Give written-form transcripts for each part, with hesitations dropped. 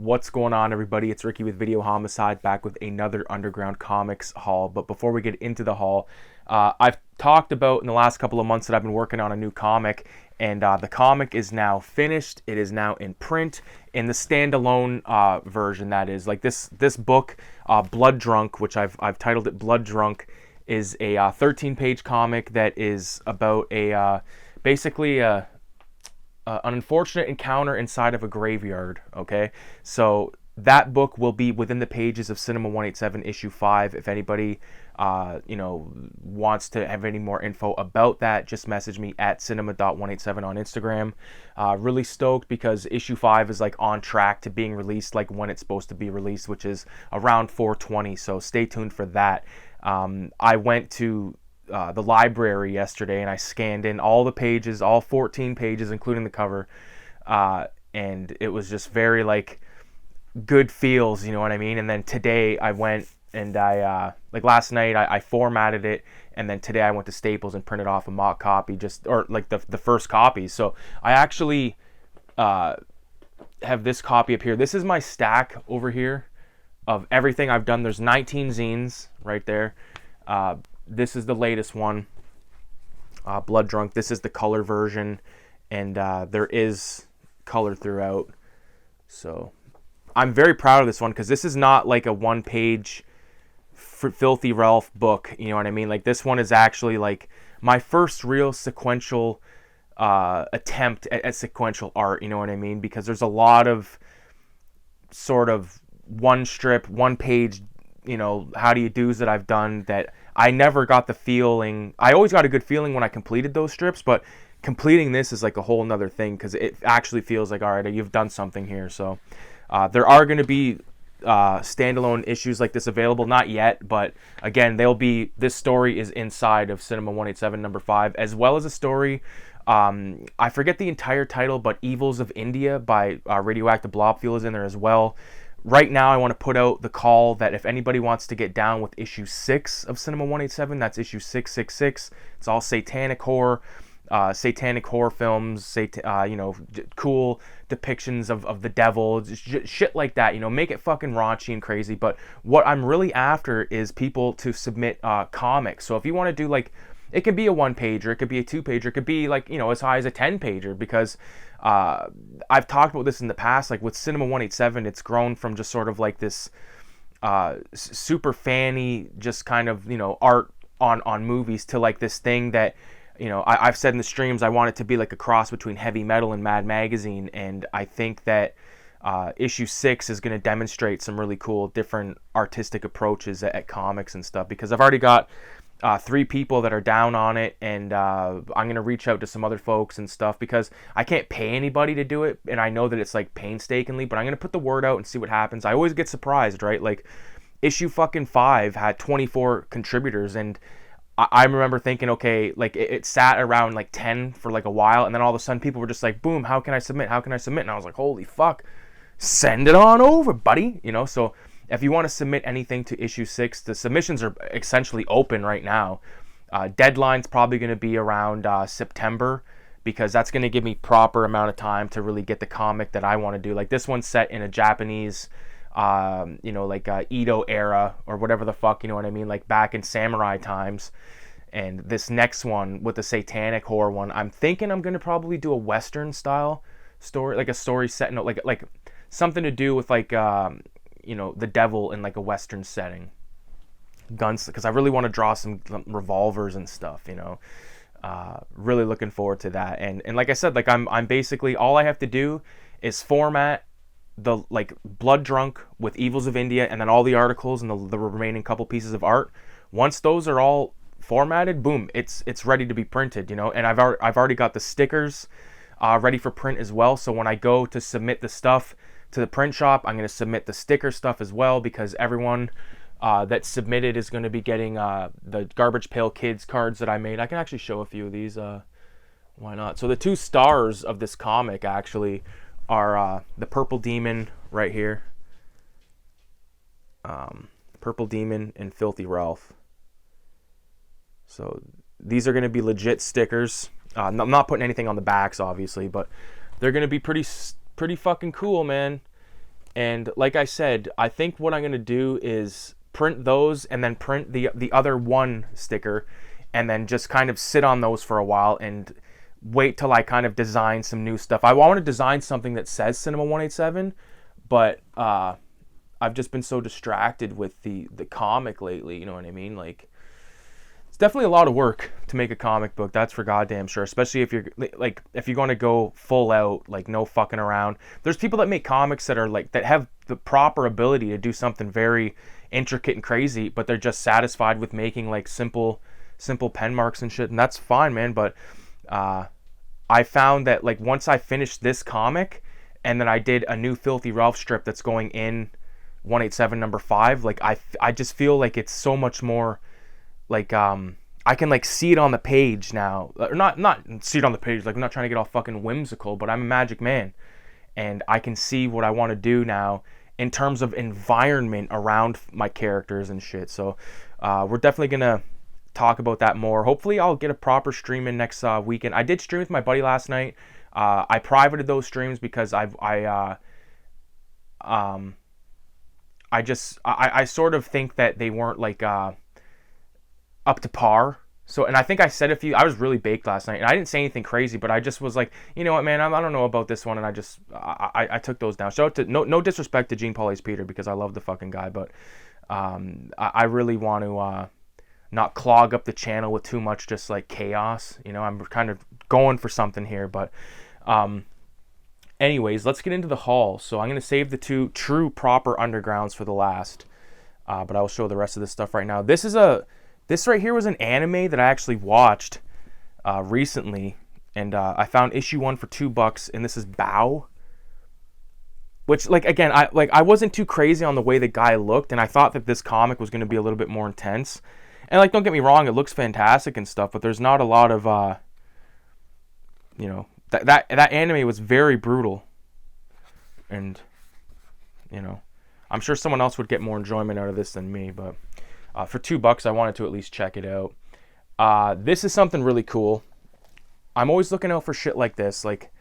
What's going on, everybody? It's Ricky with Videohomicide, back with another Underground Comics haul. But before we get into the haul, I've talked about in the last couple of months that I've been working on a new comic, and the comic is now finished. It is now in print in the standalone version. That is, like this book, Blood Drunk, which I've titled it Blood Drunk, is a 13-page comic that is about a basically an unfortunate encounter inside of a graveyard. Okay, so that book will be within the pages of CINEMA187 issue 5. If anybody wants to have any more info about that, just message me at cinema.187 on Instagram. Really stoked because issue 5 is like on track to being released like when it's supposed to be released, which is around 4/20, so stay tuned for that. I went to the library yesterday and I scanned in all the pages, all 14 pages, including the cover, and it was just very like good feels, you know what I mean? And then today I went and I like last night I formatted it, and then today I went to Staples and printed off a mock copy, or like the first copy. So I actually have this copy up here. This is my stack over here of everything I've done. There's 19 zines right there. This is the latest one, Blood Drunk. This is the color version, and there is color throughout. So I'm very proud of this one because this is not like a one-page Filthy Ralph book, you know what I mean? Like this one is actually like my first real sequential attempt at sequential art, you know what I mean? Because there's a lot of sort of one strip, one page, you know, how do you do's that I've done that I never got the feeling. I always got a good feeling when I completed those strips, but completing this is like a whole nother thing because it actually feels like, all right, you've done something here. So there are going to be standalone issues like this available, not yet, but again, this story is inside of CINEMA187 number 5, as well as a story, I forget the entire title, but Evils of India by Radioactive Blobfuel is in there as well. Right now I want to put out the call that if anybody wants to get down with issue 6 of CINEMA187, that's issue 666. It's all satanic horror films, cool depictions of the devil, shit like that, you know, make it fucking raunchy and crazy. But what I'm really after is people to submit comics. So if you want to do, like, it could be a 1-pager, it could be a 2-pager, it could be like, you know, as high as a 10-pager, because I've talked about this in the past, like with CINEMA187, it's grown from just sort of like this super fanny, just kind of, you know, art on movies to like this thing that, you know, I've said in the streams, I want it to be like a cross between heavy metal and Mad Magazine, and I think that issue 6 is going to demonstrate some really cool different artistic approaches at comics and stuff, because I've already got 3 people that are down on it, and I'm going to reach out to some other folks and stuff, because I can't pay anybody to do it, and I know that it's like painstakingly, but I'm going to put the word out and see what happens. I always get surprised, right? Like issue fucking 5 had 24 contributors, and I remember thinking, okay, like it sat around like 10 for like a while, and then all of a sudden people were just like, boom, how can I submit? How can I submit? And I was like, holy fuck, send it on over, buddy. You know, so if you want to submit anything to issue 6, the submissions are essentially open right now. Deadline's probably going to be around September, because that's going to give me proper amount of time to really get the comic that I want to do. Like this one's set in a Japanese like Edo era or whatever the fuck, you know what I mean, like back in samurai times. And this next one with the satanic horror one, I'm thinking I'm gonna probably do a Western style story, like a story set in like something to do with like the devil in like a Western setting, guns, because I really want to draw some revolvers and stuff, you know. Really looking forward to that. And like I said, like I'm basically, all I have to do is format the like Blood Drunk with Evils of India, and then all the articles and the remaining couple pieces of art. Once those are all formatted, boom, it's ready to be printed, you know. And I've already got the stickers ready for print as well. So when I go to submit the stuff to the print shop, I'm going to submit the sticker stuff as well, because everyone that submitted is going to be getting the Garbage Pail Kids cards that I made. I can actually show a few of these. Why not? So the 2 stars of this comic actually are the Purple Demon right here, Purple Demon and Filthy Ralph. So these are going to be legit stickers. I'm not putting anything on the backs, obviously, but they're going to be pretty fucking cool, man. And like I said, I think what I'm going to do is print those and then print the other one sticker and then just kind of sit on those for a while and wait till I kind of design some new stuff. I want to design something that says CINEMA187, but I've just been so distracted with the comic lately, you know what I mean? Like, it's definitely a lot of work to make a comic book, that's for goddamn sure, especially if you're like, if you're going to go full out, like no fucking around. There's people that make comics that are like, that have the proper ability to do something very intricate and crazy, but they're just satisfied with making like simple pen marks and shit, and that's fine, man. But I found that like once I finished this comic and then I did a new Filthy Ralph strip that's going in 187 number 5, like I just feel like it's so much more like I can like see it on the page now, or not see it on the page, like I'm not trying to get all fucking whimsical, but I'm a magic man and I can see what I want to do now in terms of environment around my characters and shit. So we're definitely gonna talk about that more. Hopefully I'll get a proper stream in next weekend. I did stream with my buddy last night. I privated those streams because I sort of think that they weren't like up to par. So, and I think I said I was really baked last night and I didn't say anything crazy, but I just was like, you know what, man, I don't know about this one, and I took those down. Shout out to, no disrespect to Gene Paul's Peter, because I love the fucking guy, but I really want to not clog up the channel with too much just like chaos, you know. I'm kind of going for something here, but anyways, let's get into the haul. So I'm going to save the 2 true proper undergrounds for the last, but I will show the rest of this stuff right now. This right here was an anime that I actually watched recently, and I found issue 1 for $2, and this is Bow. Which, like, again, I wasn't too crazy on the way the guy looked, and I thought that this comic was going to be a little bit more intense. And, like, don't get me wrong, it looks fantastic and stuff, but there's not a lot of, you know, that anime was very brutal. And, you know, I'm sure someone else would get more enjoyment out of this than me, but for $2, I wanted to at least check it out. This is something really cool. I'm always looking out for shit like this, like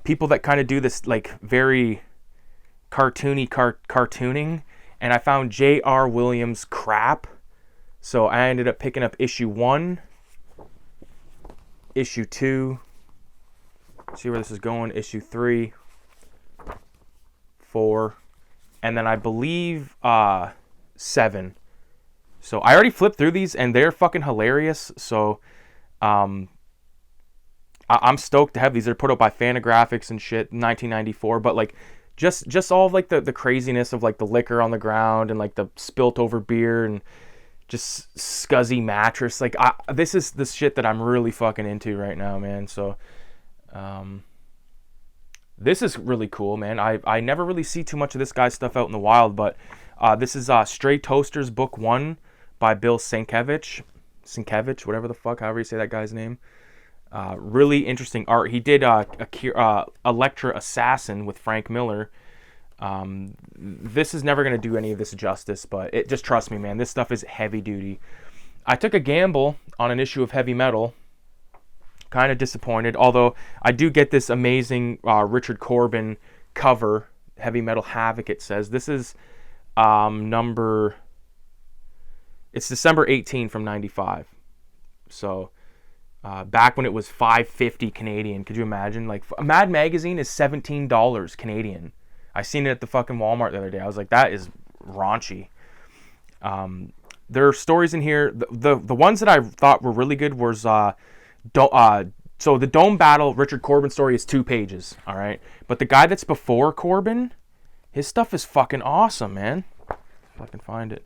people that kind of do this like very cartooning, and I found J.R. Williams crap. So I ended up picking up issue 1, issue 2, see where this is going, issue 3, 4, and then I believe 7. So I already flipped through these and they're fucking hilarious. So I'm stoked to have these. They're put out by Fantagraphics and shit, 1994. But like just all of like the craziness of like the liquor on the ground and like the spilt over beer and just scuzzy mattress. Like this is the shit that I'm really fucking into right now, man. So this is really cool, man. I never really see too much of this guy's stuff out in the wild, but this is Stray Toasters book 1 by Bill Sienkiewicz, whatever the fuck, however you say that guy's name. Really interesting art. He did Electra Assassin with Frank Miller. This is never going to do any of this justice, but just trust me, man, this stuff is heavy duty. I took a gamble on an issue of Heavy Metal. Kind of disappointed, although I do get this amazing Richard Corbin cover, Heavy Metal Havoc, it says. This is it's December 18 from 95. So back when it was $5.50 Canadian. Could you imagine? Like, Mad Magazine is $17 Canadian. I seen it at the fucking Walmart the other day. I was like, that is raunchy. There are stories in here. The ones that I thought were really good was so the Dome Battle Richard Corbin story is 2 pages, all right? But the guy that's before Corbin, his stuff is fucking awesome, man. If I can find it.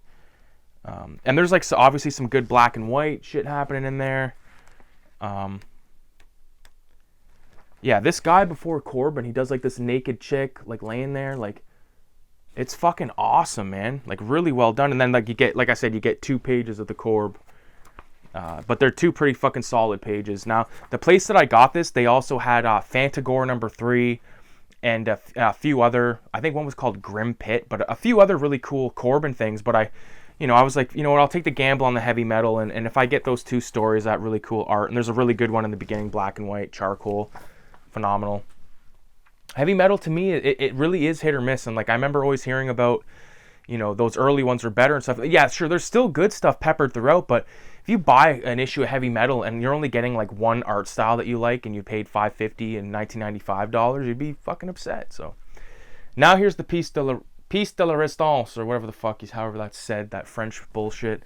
And there's like obviously some good black and white shit happening in there. Yeah, this guy before Corbin, he does like this naked chick like laying there, like it's fucking awesome, man. Like really well done. And then like you get, like I said, you get 2 pages of the Corb. But they're 2 pretty fucking solid pages. Now, the place that I got this, they also had Fantagore number 3 and a few other, I think one was called Grim Pit, but a few other really cool Corbin things. But I was like, you know what, I'll take the gamble on the Heavy Metal, and if I get those 2 stories, that really cool art, and there's a really good one in the beginning, black and white, charcoal, phenomenal. heavy metal to me, it really is hit or miss. And like, I remember always hearing about, you know, those early ones were better and stuff. Yeah, sure, there's still good stuff peppered throughout, but if you buy an issue of heavy metal and you're only getting like one art style that you like and you paid $5.50 and $19.95, you'd be fucking upset. So now here's the piece de la resistance, or whatever the fuck is, however that's said, that French bullshit.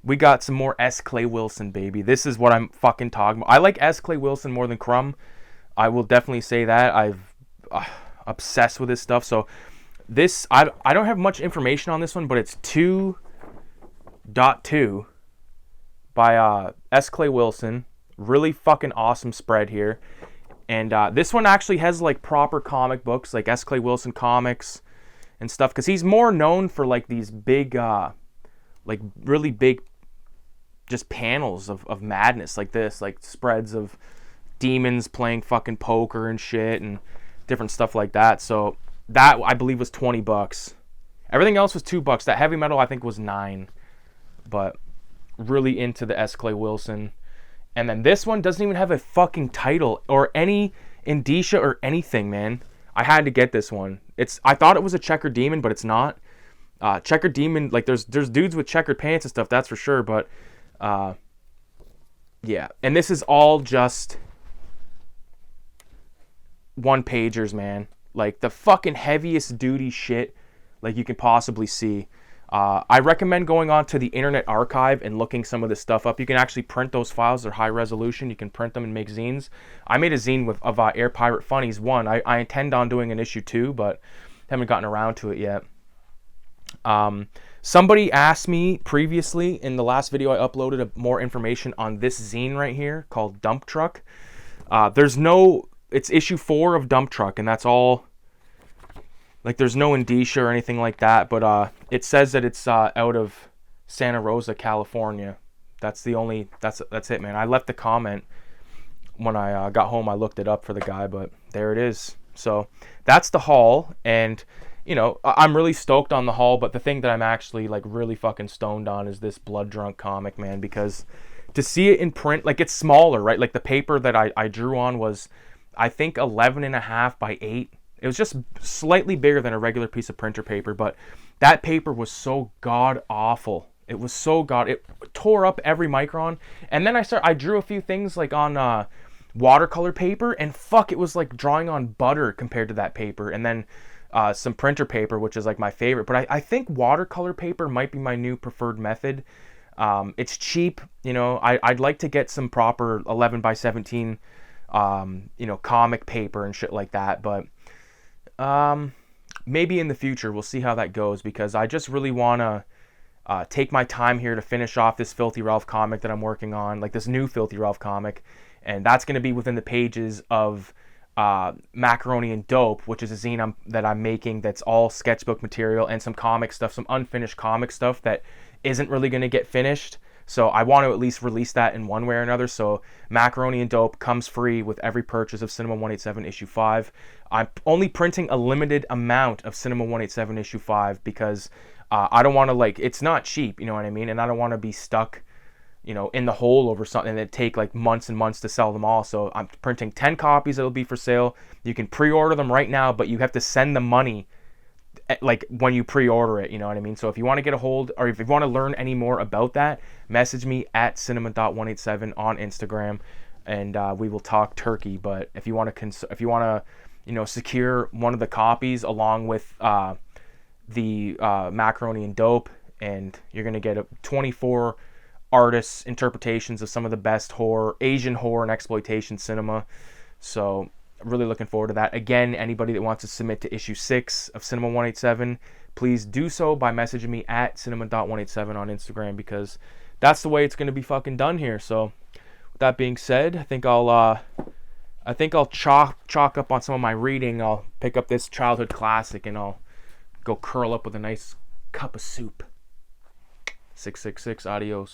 We got some more S. Clay Wilson, baby. This is what I'm fucking talking about. I like S. Clay Wilson more than Crumb. I will definitely say that. I've obsessed with this stuff. So this, I don't have much information on this one, but it's 2.2 by S. Clay Wilson. Really fucking awesome spread here. And this one actually has like proper comic books, like S. Clay Wilson comics and stuff, because he's more known for like these big, like really big just panels of madness like this, like spreads of demons playing fucking poker and shit and different stuff like that. So that, I believe, was $20. Everything else was $2. That heavy metal, I think, was $9. But really into the S. Clay Wilson. And then this one doesn't even have a fucking title or any indicia or anything, man. I had to get this one. I thought it was a checkered demon, but it's not. Checkered demon, like there's dudes with checkered pants and stuff, that's for sure. But yeah, and this is all just one pagers, man. Like the fucking heaviest duty shit like you can possibly see. I recommend going on to the Internet Archive and looking some of this stuff up. You can actually print those files. They're high resolution. You can print them and make zines. I made a zine of Air Pirate Funnies 1. I intend on doing an issue 2, but haven't gotten around to it yet. Somebody asked me previously in the last video I uploaded more information on this zine right here called Dump Truck. It's issue 4 of Dump Truck, and that's all. Like, there's no indicia or anything like that, but it says that it's out of Santa Rosa, California. That's it, man. I left the comment when I got home. I looked it up for the guy, but there it is. So that's the haul, and you know, I'm really stoked on the haul, but the thing that I'm actually like really fucking stoned on is this Blood Drunk comic, man, because to see it in print, like it's smaller, right? Like the paper that I drew on was, I think, 11.5 by 8. It was just slightly bigger than a regular piece of printer paper, but that paper was so god awful. It was so it tore up every micron. And then I drew a few things like on watercolor paper, and fuck, it was like drawing on butter compared to that paper. And then some printer paper, which is like my favorite, but I think watercolor paper might be my new preferred method. It's cheap, you know. I'd like to get some proper 11 by 17 you know, comic paper and shit like that, but maybe in the future we'll see how that goes, because I just really want to take my time here to finish off this Filthy Ralph comic that I'm working on, like this new Filthy Ralph comic, and that's going to be within the pages of Macaroni and Dope, which is a zine that I'm making that's all sketchbook material and some comic stuff, some unfinished comic stuff that isn't really going to get finished. So I want to at least release that in one way or another. So Macaroni and Dope comes free with every purchase of CINEMA187 issue 5. I'm only printing a limited amount of CINEMA187 issue 5 because I don't want to, like, it's not cheap, you know what I mean? And I don't want to be stuck, you know, in the hole over something that take like months and months to sell them all. So I'm printing 10 copies that'll be for sale. You can pre-order them right now, but you have to send the money like when you pre-order it, you know what I mean? So if you want to get a hold, or if you want to learn any more about that, message me at cinema.187 on Instagram, and we will talk turkey. But if you want to you know, secure one of the copies along with the Macaroni and Dope, and you're gonna get 24 artists' interpretations of some of the best Asian horror and exploitation cinema. So really looking forward to that. Again, anybody that wants to submit to issue 6 of CINEMA187, please do so by messaging me at cinema.187 on Instagram, because that's the way it's going to be fucking done here. So with that being said, I think I'll chalk up on some of my reading. I'll pick up this childhood classic and I'll go curl up with a nice cup of soup. 666, adios.